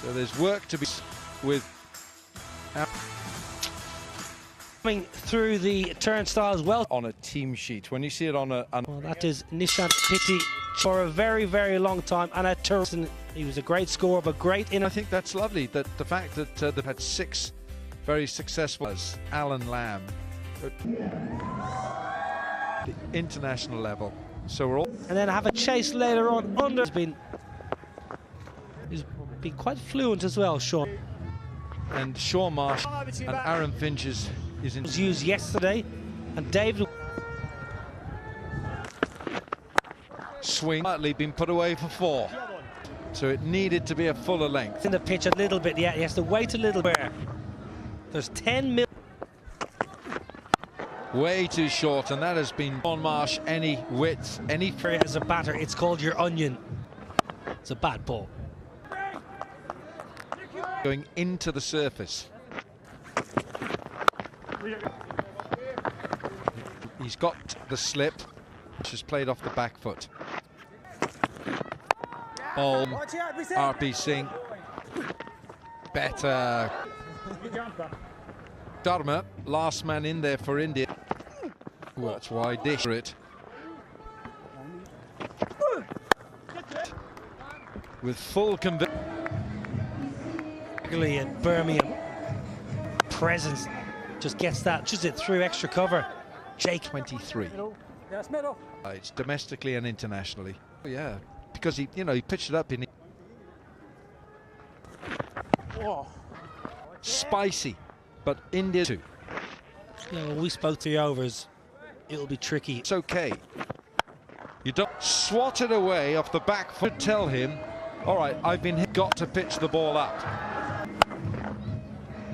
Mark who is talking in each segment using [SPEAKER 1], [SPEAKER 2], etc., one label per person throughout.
[SPEAKER 1] So there's work to be with.
[SPEAKER 2] Coming through the turnstiles well.
[SPEAKER 1] On a team sheet, when you see it on a...
[SPEAKER 2] Well, that is Nishant Pitti for a very, very long time, and at Turson, he was a great scorer, but great in.
[SPEAKER 1] I think that's lovely, that the fact that they've had 6 very successful as Alan Lamb at the international level. So we're all...
[SPEAKER 2] And then have a chase later on under. He's been quite fluent as well, Sean.
[SPEAKER 1] And Sean Marsh and Aaron Finch is in...
[SPEAKER 2] Was used yesterday, and David...
[SPEAKER 1] Swing, partly been put away for 4. So it needed to be a fuller length.
[SPEAKER 2] In the pitch a little bit, yeah, he has to wait a little bit. There's 10 mil.
[SPEAKER 1] Way too short, and that has been Sean Marsh any width, any...
[SPEAKER 2] As a batter, it's called your onion. It's a bad ball.
[SPEAKER 1] Going into the surface. He's got the slip, which has played off the back foot. RP Singh. Better. Dharma, last man in there for India. Ooh, that's wide dish for it. With full conviction.
[SPEAKER 2] At Birmingham, presence just gets that, just it through extra cover. Jake
[SPEAKER 1] 23. It's domestically and internationally. Oh, yeah, because he pitched it up in. Spicy, but India too.
[SPEAKER 2] Yeah, when we spoke to the overs, it'll be tricky.
[SPEAKER 1] It's okay. You don't swat it away off the back foot. Tell him, all right, I've been hit, got to pitch the ball up.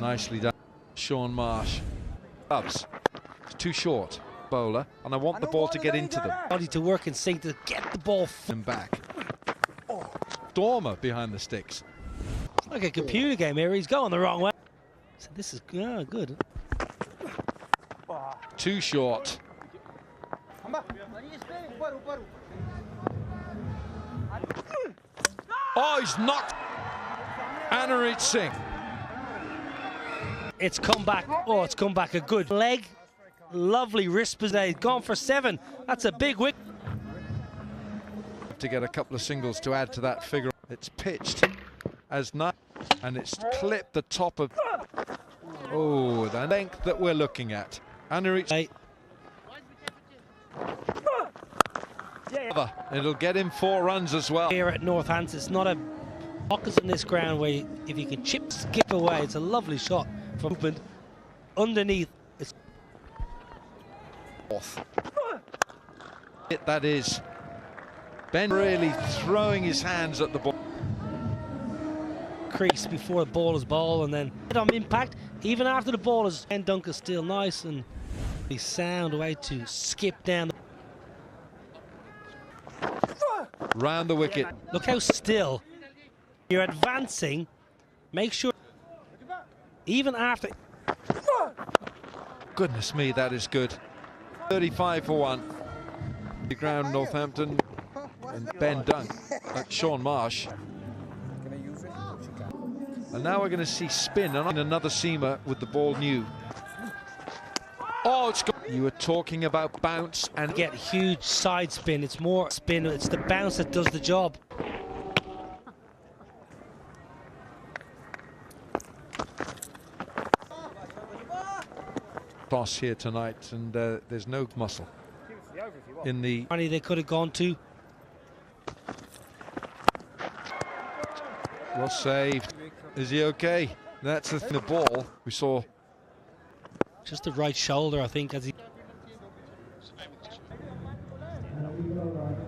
[SPEAKER 1] Nicely done, Sean Marsh. Gloves, it's too short, bowler, and I want the ball to get into them.
[SPEAKER 2] Body to work in sync to get the ball
[SPEAKER 1] And back. Dormer behind the sticks.
[SPEAKER 2] It's like a computer game here. He's going the wrong way. So this is good.
[SPEAKER 1] Too short. Oh, he's knocked. Anarit Singh.
[SPEAKER 2] It's come back. Oh, it's come back a good leg. Lovely wrist position. Gone for 7. That's a big wicket.
[SPEAKER 1] To get a couple of singles to add to that figure. It's pitched as not, and it's clipped the top of. Oh, the length that we're looking at. Anarit. It'll get him 4 runs as well.
[SPEAKER 2] Here at Northampton, it's not a pockets in this ground where if you can skip away, it's a lovely shot from movement underneath. It's
[SPEAKER 1] fourth. That is Ben really throwing his hands at the ball.
[SPEAKER 2] Crease before the ball is ball, and then on impact, even after the ball is. And Dunk is still nice and the sound way to skip down.
[SPEAKER 1] Round the wicket.
[SPEAKER 2] Look how still you're advancing. Make sure, even after.
[SPEAKER 1] Goodness me, that is good. 35 for 1. The ground, Northampton, and Ben Dunk, Sean Marsh. And now we're going to see spin and another seamer with the ball new. Oh, it's good. You were talking about bounce and
[SPEAKER 2] get huge side spin. It's more spin. It's the bounce that does the job.
[SPEAKER 1] Toss here tonight, and there's no muscle in the.
[SPEAKER 2] They could have gone to.
[SPEAKER 1] Well saved. Is he okay? That's the ball. We saw
[SPEAKER 2] just the right shoulder, I think, as he.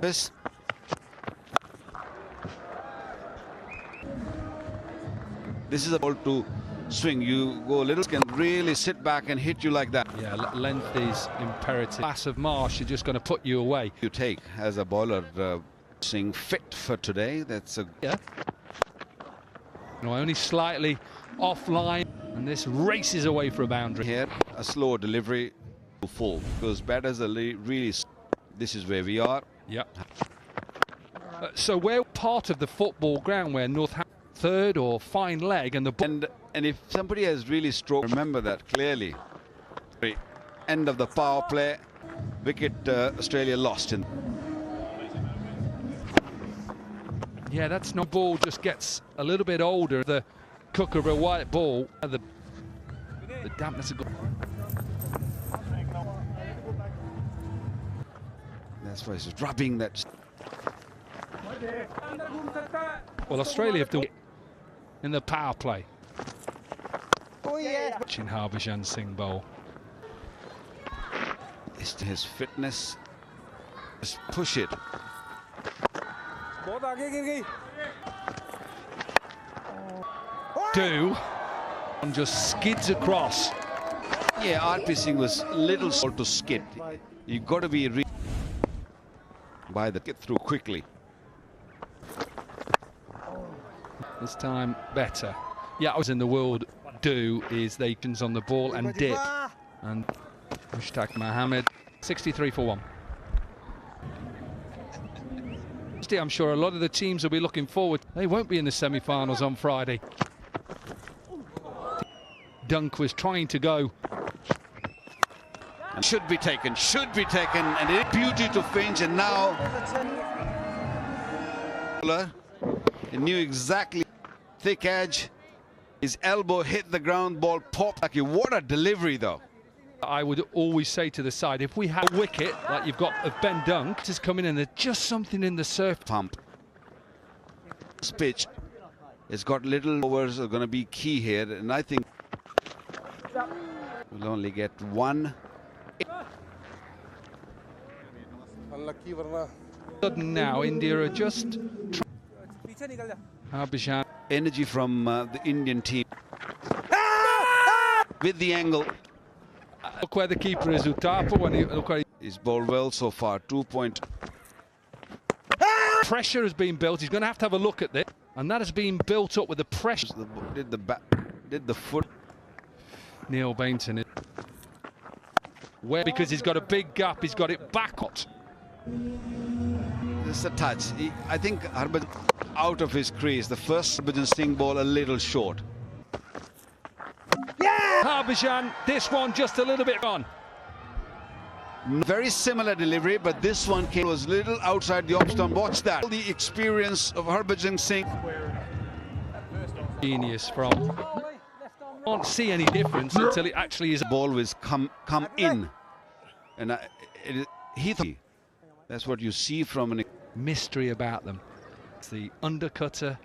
[SPEAKER 3] This. This is a ball to swing. You go a little, can really sit back and hit you like that.
[SPEAKER 4] Yeah, length is imperative. Class of Marsh, you're just going to put you away.
[SPEAKER 3] You take as a bowler, Singh fit for today. That's a.
[SPEAKER 4] Yeah. No, only slightly offline, and this races away for a boundary.
[SPEAKER 3] Here, a slow delivery to full, because batters are really. This is where we are.
[SPEAKER 4] Yep. So we're part of the football ground where Northampton third or fine leg, and the ball.
[SPEAKER 3] And if somebody has really stroked, remember that clearly. End of the power play, wicket Australia lost in.
[SPEAKER 4] Yeah, that's no ball. Just gets a little bit older. The cook of a white ball. The dampness of.
[SPEAKER 3] That's why he's rubbing that.
[SPEAKER 4] Well, Australia have done it in the power play. In Harbhajan Singh bowl.
[SPEAKER 3] It's his fitness. Just push it.
[SPEAKER 4] And just skids across.
[SPEAKER 3] Yeah, RP Singh was little slow to skid. You got to be by the get through quickly.
[SPEAKER 4] This time better. Yeah, I was in the world. Do is they on the ball and dip. And Mushtaq Mohammed, 63 for 1. I'm sure a lot of the teams will be looking forward. They won't be in the semi-finals on Friday. Dunk was trying to go.
[SPEAKER 3] And should be taken, and it's beauty to Finch, and now he knew exactly. Thick edge, his elbow hit the ground, ball popped. What a delivery though.
[SPEAKER 4] I would always say to the side, if we have a wicket like you've got of Ben Dunk, just coming in, there's just something in the surf.
[SPEAKER 3] Pump. This pitch, it's got little overs are going to be key here, and I think we'll only get one.
[SPEAKER 4] Now India are just Harbhajan.
[SPEAKER 3] Energy from the Indian team with the angle.
[SPEAKER 4] Look where the keeper is, Uthappa. When
[SPEAKER 3] He's bowled well so far. 2 point.
[SPEAKER 4] Pressure has been built. He's going to have a look at this, and that has been built up with the pressure.
[SPEAKER 3] Did the foot.
[SPEAKER 4] Neil Bainton. Where because he's got a big gap, he's got it back up.
[SPEAKER 3] Just a touch. I think Harbhajan out of his crease. The first Harbhajan Singh ball a little short.
[SPEAKER 4] Harbhajan, this one just a little bit on.
[SPEAKER 3] Very similar delivery, but this one was little outside the off stump. Watch that. The experience of Harbhajan Singh.
[SPEAKER 4] Genius from. Can't see any difference until it actually is.
[SPEAKER 3] The ball was come in, and that's what you see from an
[SPEAKER 4] mystery about them. It's the undercutter.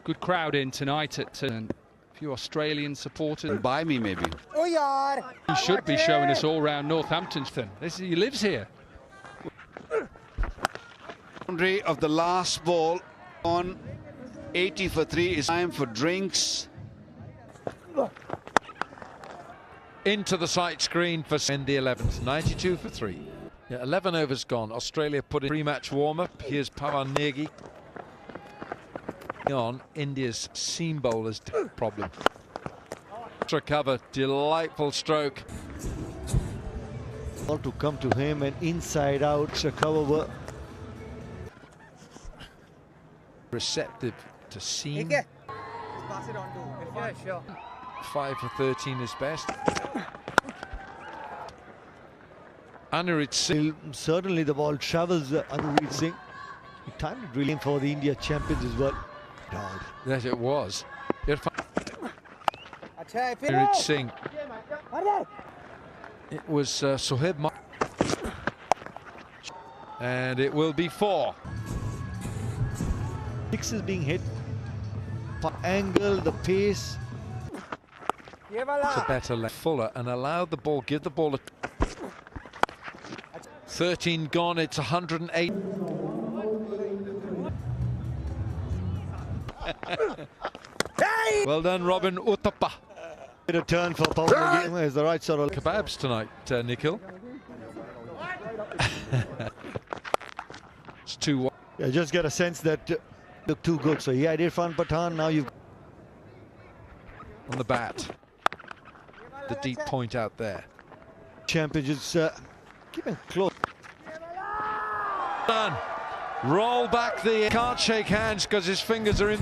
[SPEAKER 4] Good crowd in tonight at a few Australian supporters.
[SPEAKER 3] By me maybe.
[SPEAKER 4] He should be showing us all around Northamptonton. He lives here.
[SPEAKER 3] Boundary of the last ball on 80 for 3 is time for drinks.
[SPEAKER 1] Into the sight screen for in the 11th, 92 for 3. Yeah, 11 overs gone. Australia put in pre-match warm-up. Here's Pawan Negi. On India's seam bowlers problem. Recover, delightful stroke.
[SPEAKER 5] Ball to come to him and inside out cover.
[SPEAKER 1] Receptive to seam.
[SPEAKER 6] Pass it on to. Yeah, sure.
[SPEAKER 1] 5 for 13 is best. Anurit Singh.
[SPEAKER 5] Certainly the ball travels Anurit Singh. He timed it really for the India champions as well.
[SPEAKER 1] Yes, it was. Anurit Singh. It was Sohaib. And it will be 4.
[SPEAKER 5] 6 is being hit. Angle, the pace.
[SPEAKER 1] It's a better left Fuller and allow the ball, give the ball a 13 gone, it's 108. Well done, Robin Uthappa.
[SPEAKER 5] A turn for Pawan is the right sort of
[SPEAKER 1] kebabs tonight, Nikhil. It's 2-1.
[SPEAKER 5] I just get a sense that look too good. So yeah, Irfan Pathan. Now you've
[SPEAKER 1] on the bat. The deep point out there.
[SPEAKER 5] Champions keeping close.
[SPEAKER 1] Done. Roll back the... Can't shake hands because his fingers are in...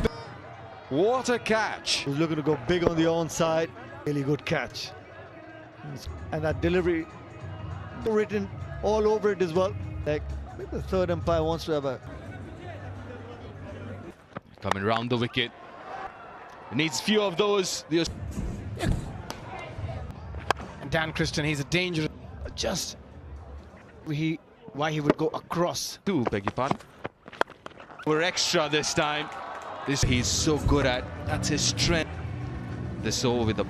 [SPEAKER 1] What a catch.
[SPEAKER 5] He's looking to go big on the onside. Really good catch. And that delivery written all over it as well. Like, maybe the third umpire wants to have a...
[SPEAKER 7] Coming round the wicket. It needs few of those.
[SPEAKER 8] And Dan Christian, he's a danger. Just why he would go across.
[SPEAKER 7] Beg your pardon. We're extra this time. This he's so good at. That's his strength. This over with the...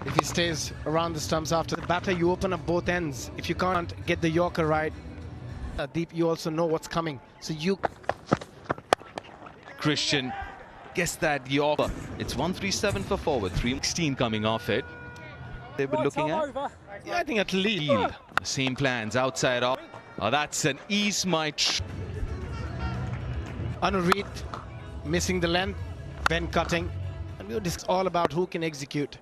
[SPEAKER 8] If he stays around the stumps after the batter, you open up both ends. If you can't get the Yorker right, deep, you also know what's coming. So you...
[SPEAKER 7] Christian gets that Yorker. It's 137 for forward, 316 coming off it. They were looking at.
[SPEAKER 8] Yeah, I think at least.
[SPEAKER 7] The same plans outside off. Oh, that's an ease my...
[SPEAKER 8] Anureed missing the length, Ben cutting. And it's all about who can execute.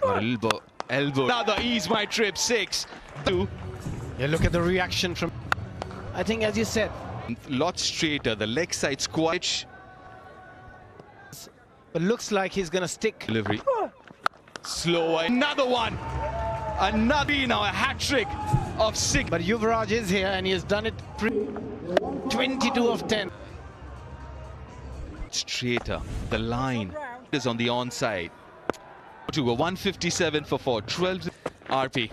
[SPEAKER 7] Got elbow. Another ease my trip, 6. 2.
[SPEAKER 8] Yeah, look at the reaction from... I think, as you said,
[SPEAKER 7] Lot straighter, the leg side squash.
[SPEAKER 8] but looks like he's going to stick.
[SPEAKER 7] Delivery. Slower. Another one. Another now, a hat-trick of 6.
[SPEAKER 8] But Yuvraj is here and he has done it 22 of 10.
[SPEAKER 7] Straighter, the line is on the onside. To a 157 for 4, 12 RP.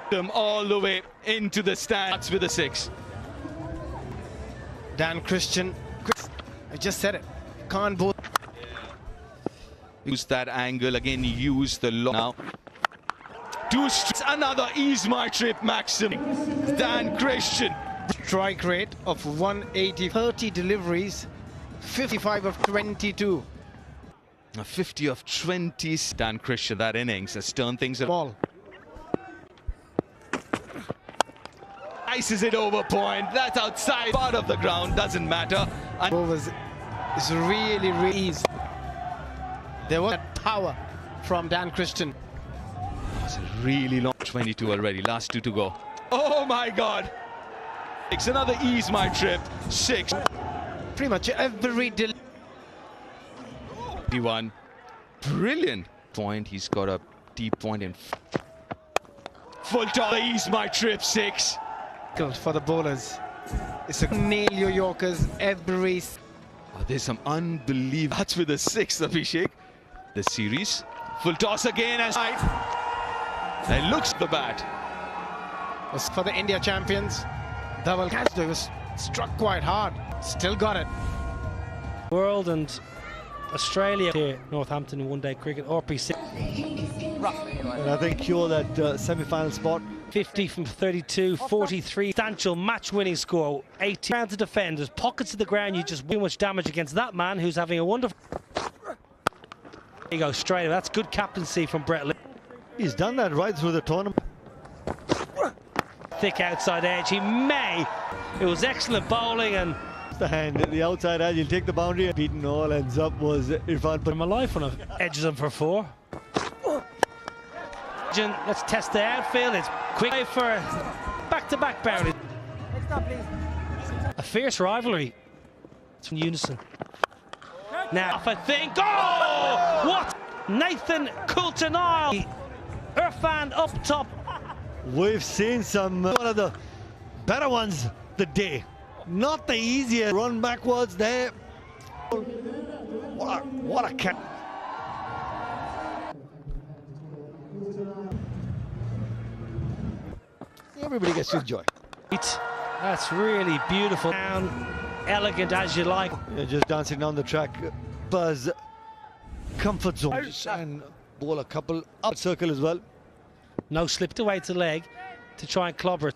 [SPEAKER 7] Them all the way into the stands with a 6.
[SPEAKER 8] Dan Christian, I just said it, can't both.
[SPEAKER 7] Use that angle again, use the low now. 2 another ease my trip maxim. Dan Christian.
[SPEAKER 8] Strike rate of 180, 30 deliveries, 55 of 22.
[SPEAKER 7] 50 of 20. Dan Christian, that innings has turned things
[SPEAKER 8] Ball.
[SPEAKER 7] Ices it over point. That's outside part of the ground, doesn't matter. And
[SPEAKER 8] Overs is really easy. There was power from Dan Christian.
[SPEAKER 7] it's a really long 22 already. Last 2 to go. Oh my God! It's another ease my trip. 6.
[SPEAKER 8] Pretty much every
[SPEAKER 7] 51. Brilliant point. He's got a deep point in full toss. Ease my trip. 6.
[SPEAKER 8] for the bowlers. It's a nail your Yorkers every...
[SPEAKER 7] Oh, there's some unbelievable... That's with the 6th, Abhishek. The series. Full toss again as... It looks the bat.
[SPEAKER 8] Was for the India champions. Dhaval catch was struck quite hard. Still got it.
[SPEAKER 2] World and Australia here, Northampton in one-day cricket, RP6.
[SPEAKER 5] And I think cure that semi-final spot.
[SPEAKER 2] 50 from 32, 43. Substantial match-winning score. 80 rounds to defend. There's pockets of the ground. You just too much damage against that man who's having a wonderful... There you go, straight away. That's good captaincy from Brett Lee.
[SPEAKER 5] He's done that right through the tournament.
[SPEAKER 2] Thick outside edge. He may. It was excellent bowling and...
[SPEAKER 5] The hand at the outside edge. He'll take the boundary. Beaten all ends up was Irfan.
[SPEAKER 2] Put my life on him. Edges him for 4. Let's test the outfield. It's quick for back-to-back boundary. A fierce rivalry. It's in unison. Now, I think. Oh! What? Nathan Coulter-Nile. Irfan up top.
[SPEAKER 5] We've seen some one of the better ones today. Not the easiest run backwards there. What a catch. Everybody gets to enjoy.
[SPEAKER 2] That's really beautiful. Down, elegant as you like.
[SPEAKER 5] Yeah, just dancing down the track. Buzz, comfort zone. And bowl a couple up circle as well.
[SPEAKER 2] No, slipped away to leg to try and clobber it.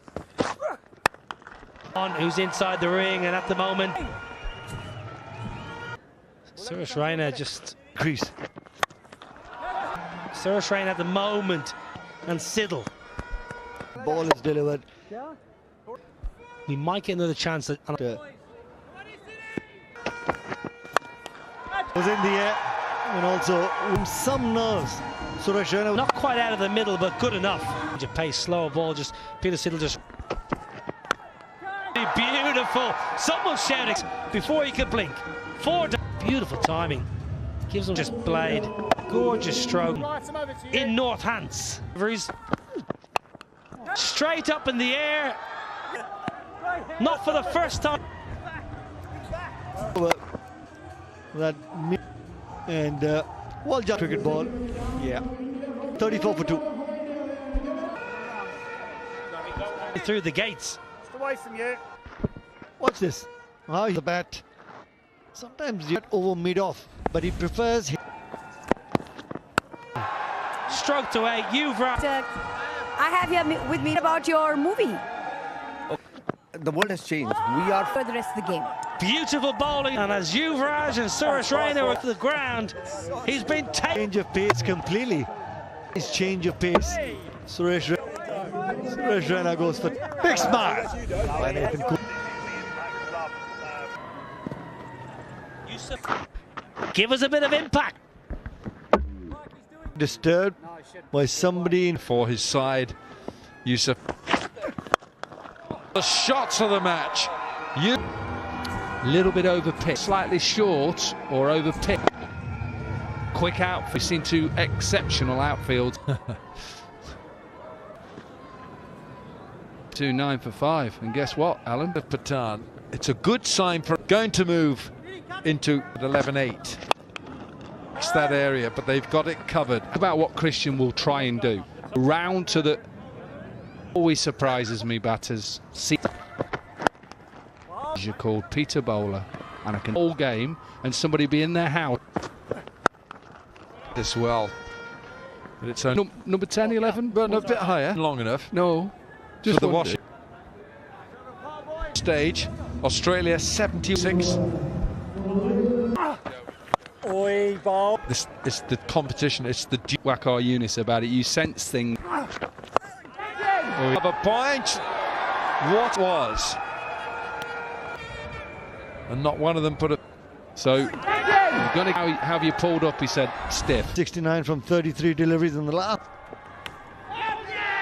[SPEAKER 2] On who's inside the ring, and at the moment Suresh Raina just
[SPEAKER 5] crease.
[SPEAKER 2] Suresh Raina at the moment, and Siddle.
[SPEAKER 5] Ball is delivered.
[SPEAKER 2] We might get another chance at
[SPEAKER 5] Was in the air, and also some nerves. Suresh Raina
[SPEAKER 2] not quite out of the middle, but good enough. Pace, slower ball, just Peter Siddle just beautiful Beautiful. Someone shouting before he could blink. Beautiful timing. Gives him just blade. Gorgeous stroke. In North Hants. Straight up in the air. Not for the first time.
[SPEAKER 5] And well, just cricket ball. Yeah. 34 for 2.
[SPEAKER 2] Through the gates.
[SPEAKER 6] Away from you.
[SPEAKER 5] Watch this. How the bat. Sometimes you get over mid-off, but he prefers.
[SPEAKER 2] Stroked away. Yuvraj.
[SPEAKER 9] I have here with me about your movie.
[SPEAKER 6] The world has changed. We are
[SPEAKER 9] For the rest of the game.
[SPEAKER 2] Beautiful bowling. And as Yuvraj and Suresh Raina are to the ground, he's been taken.
[SPEAKER 5] Change of pace completely. His change of pace. Suresh Raina goes for big smile. By Nathan Cook.
[SPEAKER 2] Give us a bit of impact.
[SPEAKER 5] Disturbed by somebody in
[SPEAKER 1] For his side, Yusuf. The shots of the match.
[SPEAKER 4] Little bit over pitch, slightly short or over pitch. Quick out. We've seen two exceptional outfields. 2-9 for 5, and guess what, Alan?
[SPEAKER 1] Pathan. It's a good sign for going to move into 11-8. It's that area, but they've got it covered.
[SPEAKER 4] About what Christian will try and do. Round to the... Always surprises me, batters. See, you're called Peter Bowler, and I can all game, and somebody be in their house.
[SPEAKER 1] As well. But it's only
[SPEAKER 4] Number 10, 11?
[SPEAKER 1] but a bit higher. Long enough.
[SPEAKER 4] No.
[SPEAKER 1] Just the
[SPEAKER 4] wondered.
[SPEAKER 1] wash. Stage. Australia 76.
[SPEAKER 6] Oi, ball.
[SPEAKER 1] This is the competition. It's the
[SPEAKER 4] Whack our Eunice about it. You sense things.
[SPEAKER 1] of a point. What was? And not one of them put a.
[SPEAKER 4] So, you're gonna, how have you pulled up? He said, stiff.
[SPEAKER 5] 69 from 33 deliveries in the last.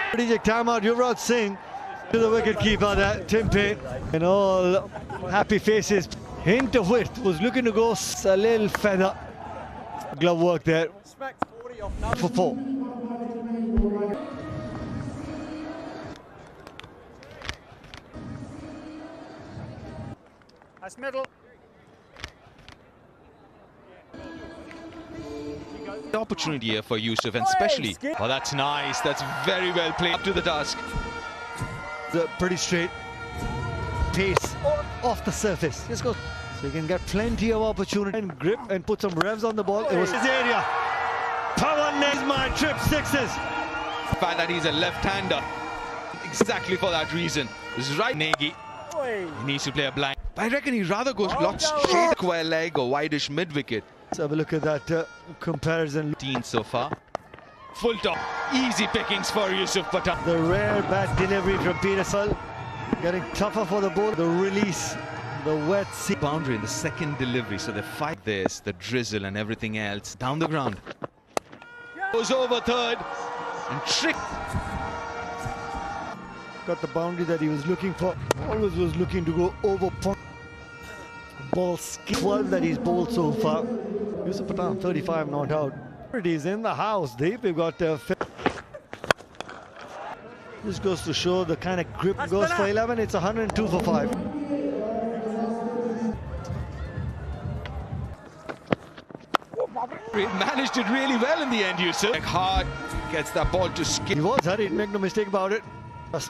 [SPEAKER 5] Strategic timeout. Yuvraj Singh to the wicket keeper there, Tim Payne. And all happy faces. Hint of width was looking to go a little feather. Glove work there for 4.
[SPEAKER 6] That's middle.
[SPEAKER 7] The opportunity here for Yusuf, and especially. Oh, that's nice. That's very well played. Up to the task.
[SPEAKER 5] The pretty straight pace off the surface. Just go. So you can get plenty of opportunity and grip and put some revs on the ball. It was his area. Power nails my trip sixes.
[SPEAKER 7] The fact that he's a left-hander, exactly for that reason. This is right, Nagy. He needs to play a blind. But I reckon he'd rather go lots straight square leg or wideish mid-wicket.
[SPEAKER 5] Let's have a look at that comparison.
[SPEAKER 7] 15 so far. Full top. Easy pickings for Yusuf Pathan.
[SPEAKER 5] The rare bad delivery from Petersall. Getting tougher for the ball. The release, the wet sea.
[SPEAKER 7] Boundary in the second delivery, so they fight this, the drizzle and everything else. Down the ground. Goes over third and trick.
[SPEAKER 5] Got the boundary that he was looking for. Always was looking to go over point. Ball skill 12 that he's bowled so far. Yusuf Pathan 35 not out. It is in the house. We've got this goes to show the kind of grip goes for 11. It's 102 for 5.
[SPEAKER 7] Managed it really well in the end, Yusuf. Hard gets that ball to skip.
[SPEAKER 5] He was hurried, make no mistake about it.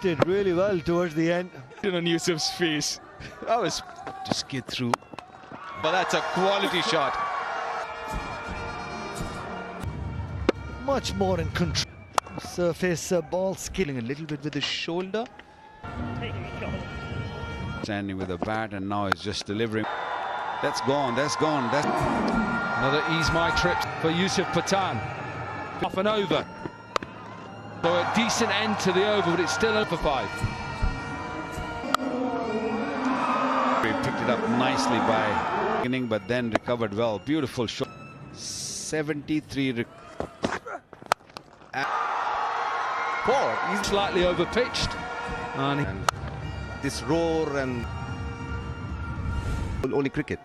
[SPEAKER 5] Did really well towards the end.
[SPEAKER 7] On Yusuf's face. That was to skid through. But that's a quality shot.
[SPEAKER 5] Much more in control. Surface ball skilling
[SPEAKER 7] A little bit with his shoulder.
[SPEAKER 3] Standing with a bat, and now he's just delivering. That's gone. That's gone. That's
[SPEAKER 4] Another ease my trip for Yusuf Pathan. Off and over. So a decent end to the over, but it's still over 5.
[SPEAKER 3] He picked it up nicely by beginning, but then recovered well. Beautiful shot. 73.
[SPEAKER 4] 4. He's slightly over pitched. And
[SPEAKER 6] This roar and Only cricket.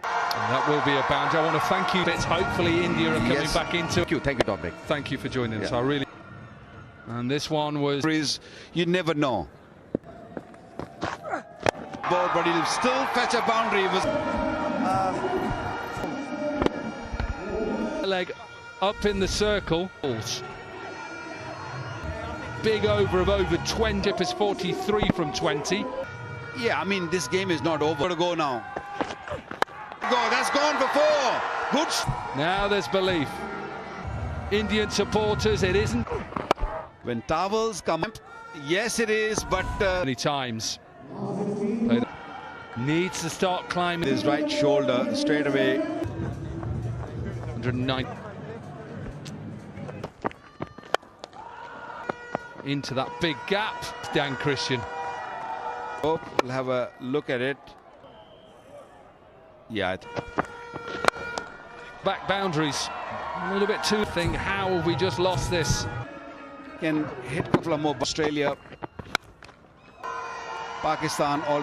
[SPEAKER 4] And that will be a boundary. I want to thank you. It's hopefully India are coming back into.
[SPEAKER 6] Thank you, Dominic.
[SPEAKER 4] Thank you for joining us. I really. And this one was.
[SPEAKER 3] You never know. Ball, but he'll still fetch a boundary.
[SPEAKER 4] Leg up in the circle. Big over of over 20. Tip is 43 from 20.
[SPEAKER 3] Yeah, I mean, this game is not over. To go now. Go, that's gone before. Good.
[SPEAKER 4] Now there's belief. Indian supporters, it isn't.
[SPEAKER 3] When towels come up, yes it is, but
[SPEAKER 4] many times. Needs to start climbing.
[SPEAKER 3] His right shoulder straight away.
[SPEAKER 4] 109. Into that big gap. Dan Christian.
[SPEAKER 3] Oh, we'll have a look at it. Yeah.
[SPEAKER 4] Back boundaries. A little bit too thing. How have we just lost this?
[SPEAKER 3] Can hit a couple of more. Australia, Pakistan already.